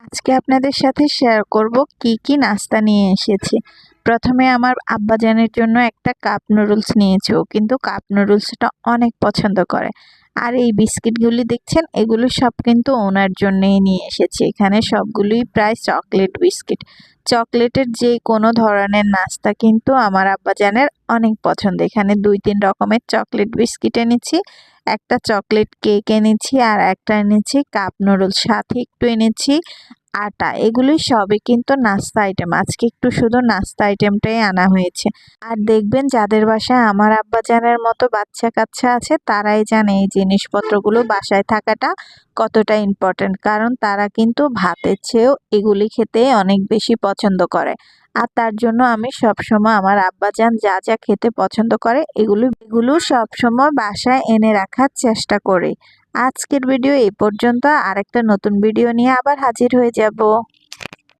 আজকে আপনাদের সাথে শেয়ার করব কি কি নাস্তা নিয়ে এসেছি। প্রথমে আমার আব্বাজানের জন্য একটা কাপ নুডলস নিয়েছি, ও কিন্তু কাপ নুডলসটা অনেক পছন্দ করে। আর এই বিস্কিটগুলি দেখছেন, এগুলো সব কিন্তু ওনার জন্যই নিয়ে এসেছি। এখানে সবগুলোই প্রায় চকলেট বিস্কিট। চকলেটের যে কোনো ধরনের নাস্তা কিন্তু আমার আব্বাজানের অনেক পছন্দ। এখানে 2-3 রকমের চকলেট বিস্কিট এনেছি, একটা চকলেট কেক এনেছি, আর একটা এনেছি কাপ নুডলস, সাথে একটু এনেছি আটা। এগুলি সবই কিন্তু নাস্তা আইটেম। আজকে একটু শুধু নাস্তা আইটেমটাই আনা হয়েছে। আর দেখবেন, যাদের বাসায় আমার আব্বাজানের মতো বাচ্চা কাচ্চা আছে তারাই জানে এই জিনিসপত্রগুলো বাসায় থাকাটা কতটা ইম্পর্টেন্ট, কারণ তারা কিন্তু ভাতের চেয়েও এগুলি খেতে অনেক বেশি পছন্দ করে। আর তার জন্য আমি সবসময় আমার আব্বাজান যা যা খেতে পছন্দ করে এগুলো সবসময় বাসায় এনে রাখার চেষ্টা করি। আজকের ভিডিও এই পর্যন্ত। আরেকটা নতুন ভিডিও নিয়ে আবার হাজির হয়ে যাব।